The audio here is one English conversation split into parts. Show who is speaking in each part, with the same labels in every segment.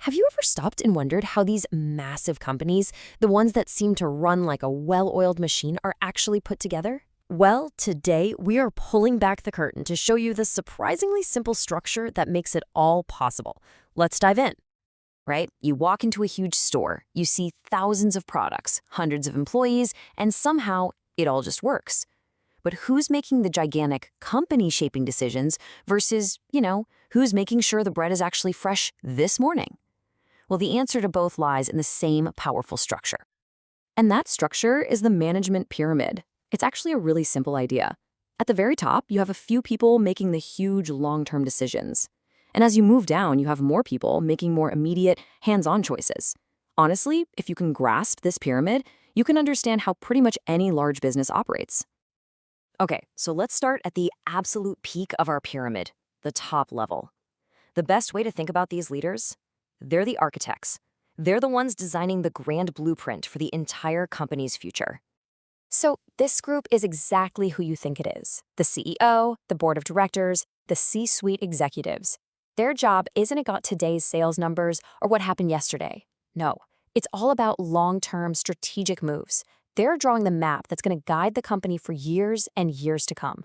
Speaker 1: Have you ever stopped and wondered how these massive companies, the ones that seem to run like a well-oiled machine, are actually put together? Well, today we are pulling back the curtain to show you the surprisingly simple structure that makes it all possible. Let's dive in. Right? You walk into a huge store, you see thousands of products, hundreds of employees, and somehow it all just works. But who's making the gigantic company-shaping decisions versus, who's making sure the bread is actually fresh this morning? Well, the answer to both lies in the same powerful structure. And that structure is the management pyramid. It's actually a really simple idea. At the very top, you have a few people making the huge long-term decisions. And as you move down, you have more people making more immediate, hands-on choices. Honestly, if you can grasp this pyramid, you can understand how pretty much any large business operates. Okay, so let's start at the absolute peak of our pyramid, the top level. The best way to think about these leaders? They're the architects. They're the ones designing the grand blueprint for the entire company's future. So this group is exactly who you think it is. The CEO, the board of directors, the C-suite executives. Their job isn't about today's sales numbers or what happened yesterday. No, it's all about long-term strategic moves. They're drawing the map that's going to guide the company for years and years to come.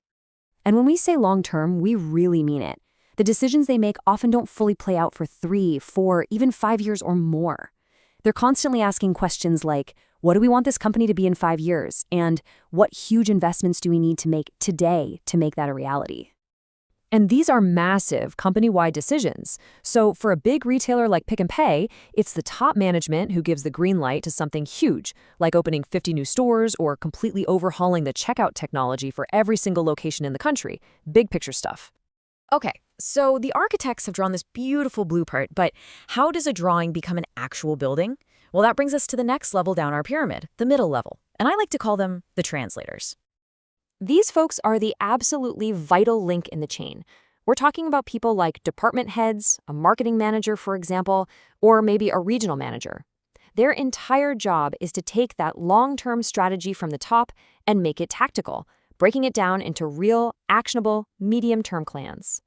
Speaker 1: And when we say long-term, we really mean it. The decisions they make often don't fully play out for 3, 4, even 5 years or more. They're constantly asking questions like, what do we want this company to be in 5 years? And what huge investments do we need to make today to make that a reality? And these are massive company-wide decisions. So for a big retailer like Pick and Pay, it's the top management who gives the green light to something huge, like opening 50 new stores or completely overhauling the checkout technology for every single location in the country. Big picture stuff. Okay, so the architects have drawn this beautiful blueprint, but how does a drawing become an actual building? Well, that brings us to the next level down our pyramid, the middle level, and I like to call them the translators. These folks are the absolutely vital link in the chain. We're talking about people like department heads, a marketing manager, for example, or maybe a regional manager. Their entire job is to take that long-term strategy from the top and make it tactical, breaking it down into real, actionable, medium-term plans.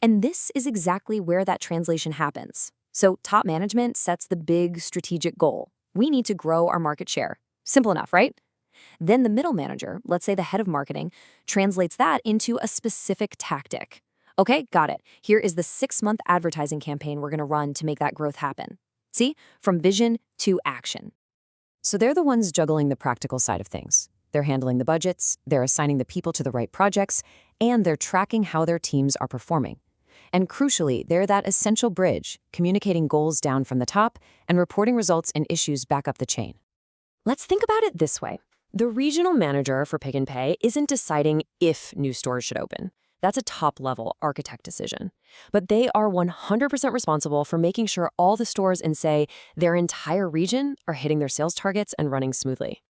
Speaker 1: And this is exactly where that translation happens. So top management sets the big strategic goal. We need to grow our market share. Simple enough, right? Then the middle manager, let's say the head of marketing, translates that into a specific tactic. Okay, got it. Here is the 6-month advertising campaign we're going to run to make that growth happen. See? From vision to action. So they're the ones juggling the practical side of things. They're handling the budgets, they're assigning the people to the right projects, and they're tracking how their teams are performing. And crucially, they're that essential bridge, communicating goals down from the top and reporting results and issues back up the chain. Let's think about it this way. The regional manager for Pick and Pay isn't deciding if new stores should open. That's a top-level architect decision. But they are 100% responsible for making sure all the stores in, say, their entire region are hitting their sales targets and running smoothly.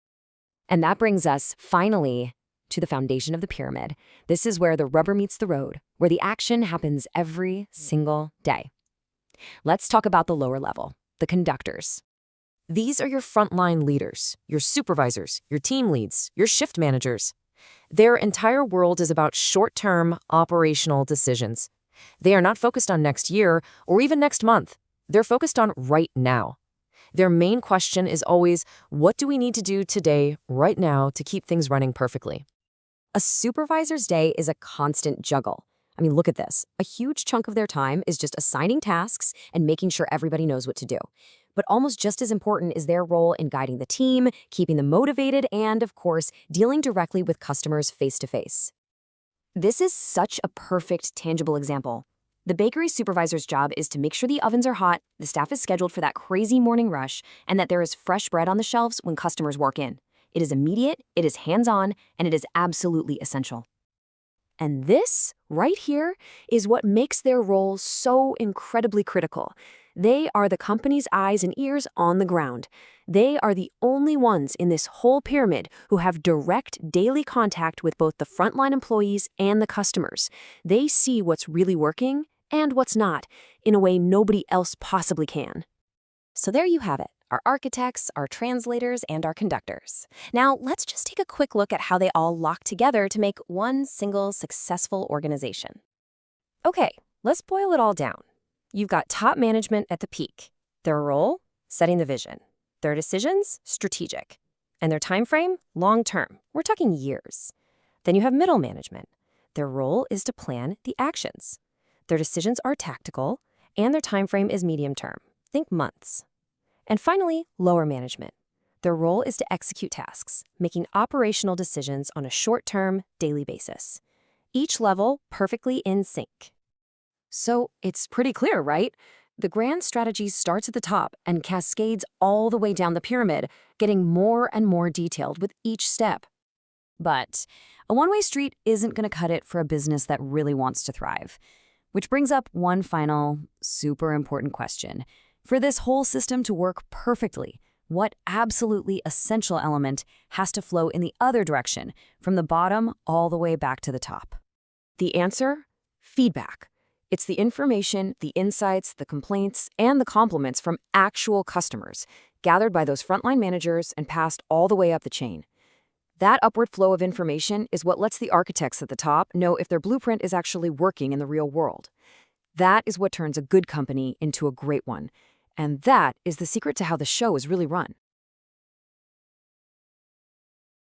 Speaker 1: And that brings us, finally, to the foundation of the pyramid. This is where the rubber meets the road, where the action happens every single day. Let's talk about the lower level, the conductors. These are your frontline leaders, your supervisors, your team leads, your shift managers. Their entire world is about short-term operational decisions. They are not focused on next year or even next month. They're focused on right now. Their main question is always, what do we need to do today, right now, to keep things running perfectly? A supervisor's day is a constant juggle. I mean, look at this. A huge chunk of their time is just assigning tasks and making sure everybody knows what to do. But almost just as important is their role in guiding the team, keeping them motivated, and, of course, dealing directly with customers face-to-face. This is such a perfect, tangible example. The bakery supervisor's job is to make sure the ovens are hot, the staff is scheduled for that crazy morning rush, and that there is fresh bread on the shelves when customers walk in. It is immediate, it is hands-on, and it is absolutely essential. And this, right here, is what makes their role so incredibly critical. They are the company's eyes and ears on the ground. They are the only ones in this whole pyramid who have direct daily contact with both the frontline employees and the customers. They see what's really working and what's not, in a way nobody else possibly can. So there you have it, our architects, our translators, and our conductors. Now, let's just take a quick look at how they all lock together to make one single successful organization. Okay, let's boil it all down. you've got top management at the peak. Their role? Setting the vision. Their decisions? Strategic. And their time frame? Long term. We're talking years. Then you have middle management. Their role is to plan the actions. Their decisions are tactical, and their time frame is medium term. Think months. And finally, lower management. Their role is to execute tasks, making operational decisions on a short-term, daily basis. Each level perfectly in sync. So it's pretty clear, right? The grand strategy starts at the top and cascades all the way down the pyramid, getting more and more detailed with each step. But a one-way street isn't going to cut it for a business that really wants to thrive. Which brings up one final, super important question. For this whole system to work perfectly, what absolutely essential element has to flow in the other direction, from the bottom all the way back to the top? The answer? Feedback. It's the information, the insights, the complaints, and the compliments from actual customers, gathered by those frontline managers and passed all the way up the chain. That upward flow of information is what lets the architects at the top know if their blueprint is actually working in the real world. That is what turns a good company into a great one. And that is the secret to how the show is really run.